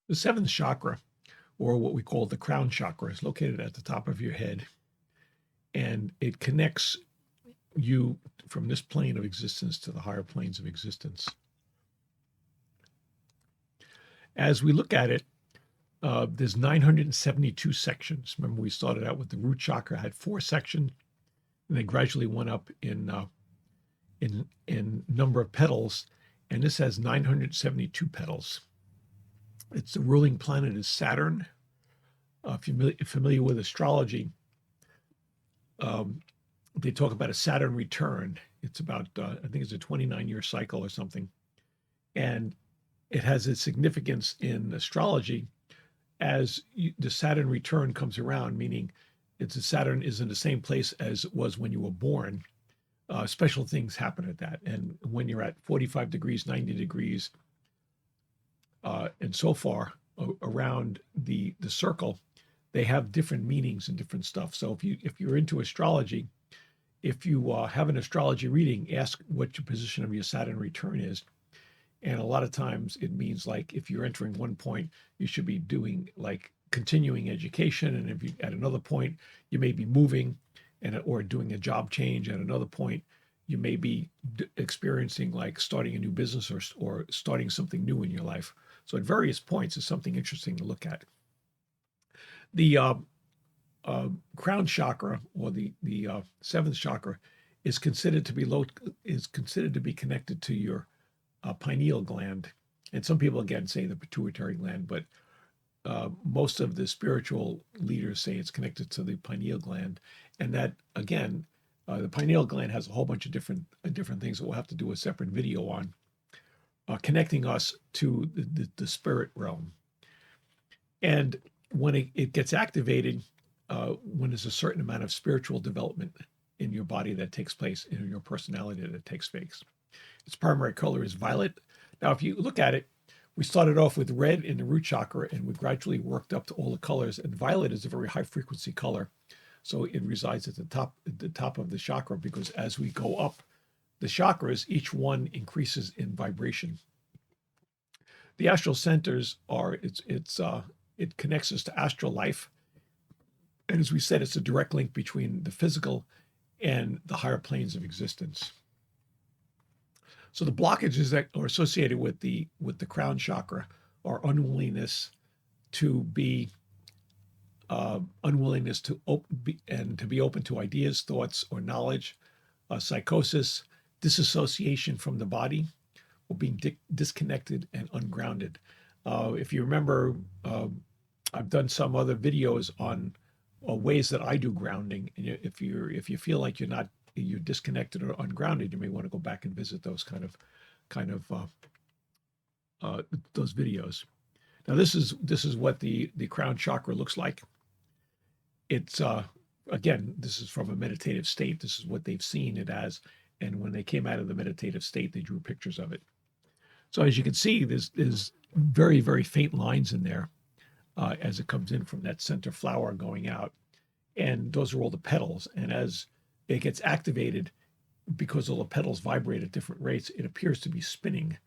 The seventh chakra, or what we call the crown chakra, is located at the top of your head, and it connects you from this plane of existence to the higher planes of existence. As we look at it, there's 972 sections. Remember, we started out with the root chakra, had 4 sections, and then gradually went up in number of petals, and this has 972 petals. Its the ruling planet is Saturn. If you're familiar with astrology, they talk about a Saturn return. It's about, I think it's a 29-year cycle or something. And it has its significance in astrology as the Saturn return comes around, meaning Saturn is in the same place as it was when you were born. Special things happen at that. And when you're at 45 degrees, 90 degrees, and so far around the circle, they have different meanings and different stuff. So if you're into astrology, if you have an astrology reading, ask what your position of your Saturn return is. And a lot of times it means like if you're entering one point, you should be doing like continuing education. And if you at another point, you may be moving or doing a job change. At another point, you may be experiencing like starting a new business or starting something new in your life. So at various points is something interesting to look at. The crown chakra, or the seventh chakra, is considered to be connected to your pineal gland, and some people again say the pituitary gland, but most of the spiritual leaders say it's connected to the pineal gland, and that again, the pineal gland has a whole bunch of different things that we'll have to do a separate video on, connecting us to the spirit realm. And when it gets activated, when there's a certain amount of spiritual development in your body that takes place, in your personality that takes place. Its primary color is violet. Now, if you look at it, we started off with red in the root chakra, and we gradually worked up to all the colors. And violet is a very high frequency color, so it resides at the top of the chakra, because as we go up the chakras, each one increases in vibration. The astral centers are it connects us to astral life, and as we said, it's a direct link between the physical and the higher planes of existence. So the blockages that are associated with the crown chakra are unwillingness to be open to ideas, thoughts, or knowledge, psychosis, disassociation from the body, or being disconnected and ungrounded. If you remember, I've done some other videos on ways that I do grounding. And if you feel like you're disconnected or ungrounded, you may want to go back and visit those kind of those videos. Now this is what the crown chakra looks like. It's again, this is from a meditative state. This is what they've seen it as, and when they came out of the meditative state, they drew pictures of it. So as you can see, there's very, very faint lines in there as it comes in from that center flower going out, and those are all the petals. And as it gets activated, because all the petals vibrate at different rates, it appears to be spinning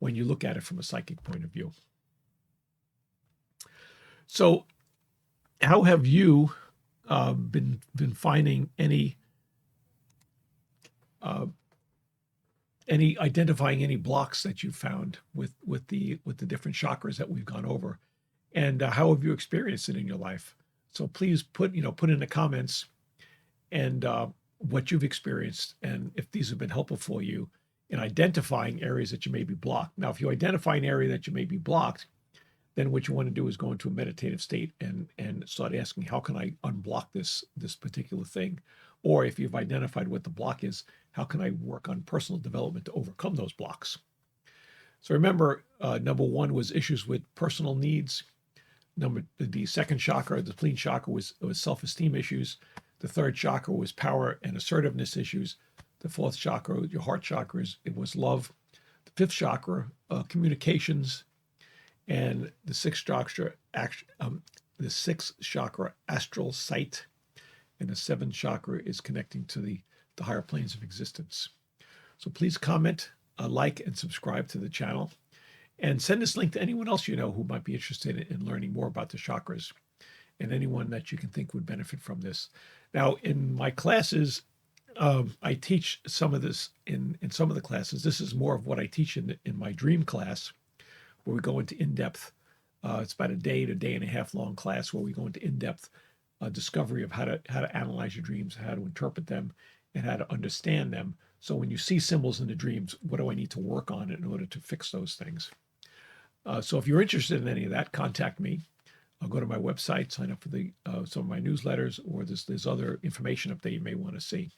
when you look at it from a psychic point of view. So how have you been finding any identifying any blocks that you found with the different chakras that we've gone over, and how have you experienced it in your life? So please put in the comments and what you've experienced, and if these have been helpful for you in identifying areas that you may be blocked. Now, if you identify an area that you may be blocked, then what you want to do is go into a meditative state and start asking, how can I unblock this particular thing? Or if you've identified what the block is, how can I work on personal development to overcome those blocks? So remember, number one was issues with personal needs. The second chakra, the spleen chakra, was self-esteem issues. The third chakra was power and assertiveness issues. The fourth chakra, your heart chakra, it was love. The fifth chakra, communications. And the sixth chakra, astral sight. And the seventh chakra is connecting to the higher planes of existence. So please comment, like, and subscribe to the channel. And send this link to anyone else you know who might be interested in learning more about the chakras, and anyone that you can think would benefit from this. Now, in my classes, I teach some of this in some of the classes. This is more of what I teach in my dream class, where we go into in-depth. It's about a day to day and a half long class where we go into in-depth discovery of how to analyze your dreams, how to interpret them, and how to understand them. So when you see symbols in the dreams, what do I need to work on in order to fix those things? So if you're interested in any of that, contact me. I'll go to my website, sign up for some of my newsletters, or there's other information up there you may want to see.